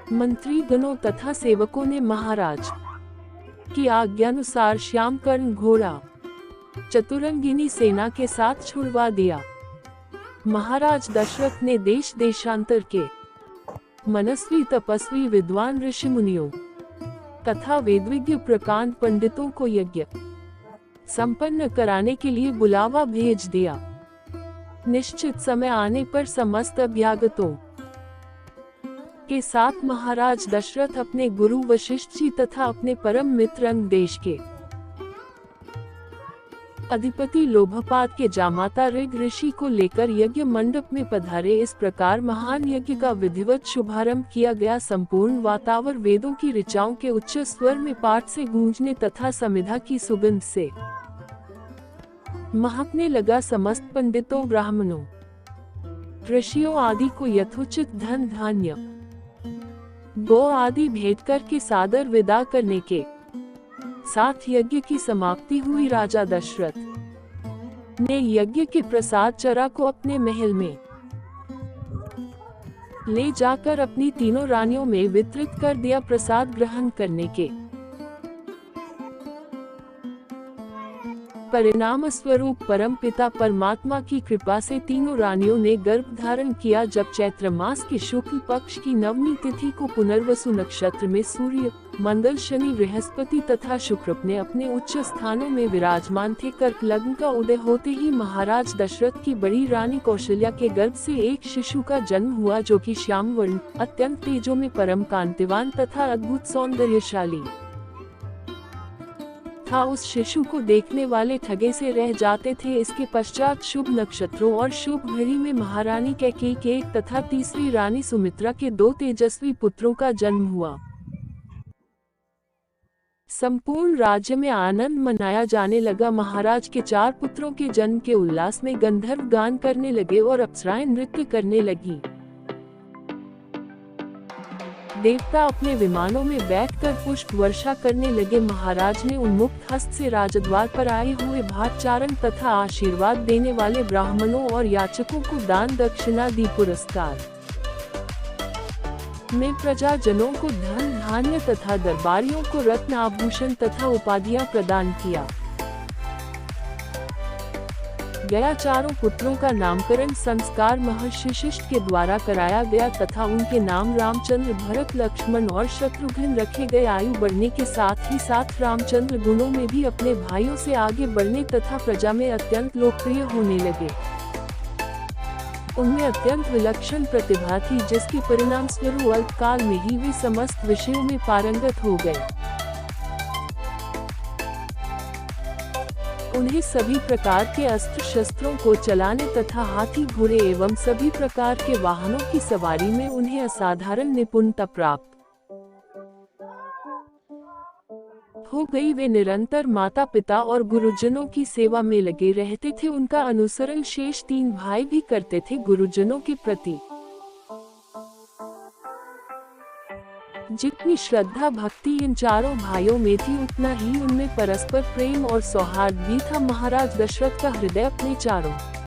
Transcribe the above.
मंत्रीगणों तथा सेवकों ने महाराज की आज्ञानुसार श्यामकर्ण घोड़ा चतुरंगिनी सेना के साथ छुड़वा दिया। महाराज दशरथ ने देश देशांतर के मनस्वी तपस्वी विद्वान ऋषि मुनियों तथा वेदविज्ञ प्रकांड पंडितों को यज्ञ संपन्न कराने के लिए बुलावा भेज दिया। निश्चित समय आने पर समस्त अभ्यागतों के साथ महाराज दशरथ अपने गुरु वशिष्ठ जी तथा अपने परम मित्र अंग देश के अधिपति लोभपाद के जामाता ऋग ऋषि को लेकर यज्ञ मंडप में पधारे। इस प्रकार महान यज्ञ का विधिवत शुभारंभ किया गया। संपूर्ण वातावरण वेदों की ऋचाओं के उच्च स्वर में पाठ से गूंजने तथा समिधा की सुगंध से महकने लगा। समस्त पंडितों, ब्राह्मणों, ऋषियों आदि को यथोचित धन धान्य गो आदि भेंट करके सादर विदा करने के साथ यज्ञ की समाप्ति हुई। राजा दशरथ ने यज्ञ के प्रसाद चरा को अपने महल में ले जाकर अपनी तीनों रानियों में वितरित कर दिया। प्रसाद ग्रहण करने के परिणाम स्वरूप परम पिता परमात्मा की कृपा से तीनों रानियों ने गर्भ धारण किया। जब चैत्र मास के शुक्ल पक्ष की नवमी तिथि को पुनर्वसु नक्षत्र में सूर्य, मंगल, शनि, बृहस्पति तथा शुक्र अपने अपने उच्च स्थानों में विराजमान थे। कर्क लग्न का उदय होते ही महाराज दशरथ की बड़ी रानी कौशल्या के गर्भ से एक शिशु का जन्म हुआ, जो कि श्याम वर्ण, अत्यंत तेजो में परम कांतिवान तथा अद्भुत सौंदर्यशाली था। उस शिशु को देखने वाले ठगे से रह जाते थे। इसके पश्चात शुभ नक्षत्रों और शुभ घड़ी में महारानी कैकेयी के एक तथा तीसरी रानी सुमित्रा के 2 तेजस्वी पुत्रों का जन्म हुआ। संपूर्ण राज्य में आनंद मनाया जाने लगा। महाराज के 4 पुत्रों के जन्म के उल्लास में गंधर्व गान करने लगे और अप्सराएं नृत्य करने लगी। देवता अपने विमानों में बैठकर पुष्प वर्षा करने लगे। महाराज ने उन्मुक्त हस्त से राजद्वार पर आए हुए भातचारण तथा आशीर्वाद देने वाले ब्राह्मणों और याचकों को दान दक्षिणा दी। पुरस्कार में प्रजाजनों को धन धान्य तथा दरबारियों को रत्न आभूषण तथा उपाधियां प्रदान किया गया। 4 पुत्रों का नामकरण संस्कार महर्षि शिष्ट के द्वारा कराया गया तथा उनके नाम रामचंद्र, भरत, लक्ष्मण और शत्रुघ्न रखे गए। आयु बढ़ने के साथ ही साथ रामचंद्र गुणों में भी अपने भाइयों से आगे बढ़ने तथा प्रजा में अत्यंत लोकप्रिय होने लगे। उनमें अत्यंत विलक्षण प्रतिभा थी, जिसके परिणाम स्वरूप अल्पकाल में ही वे समस्त विषयों में पारंगत हो गए। उन्हें सभी प्रकार के अस्त्र शस्त्रों को चलाने तथा हाथी, घोड़े एवं सभी प्रकार के वाहनों की सवारी में उन्हें असाधारण निपुणता प्राप्त हो गई। वे निरंतर माता पिता और गुरुजनों की सेवा में लगे रहते थे। उनका अनुसरण शेष 3 भाई भी करते थे। गुरुजनों के प्रति जितनी श्रद्धा भक्ति इन 4 भाइयों में थी, उतना ही उनमें परस्पर प्रेम और सौहार्द भी था। महाराज दशरथ का हृदय अपने चारों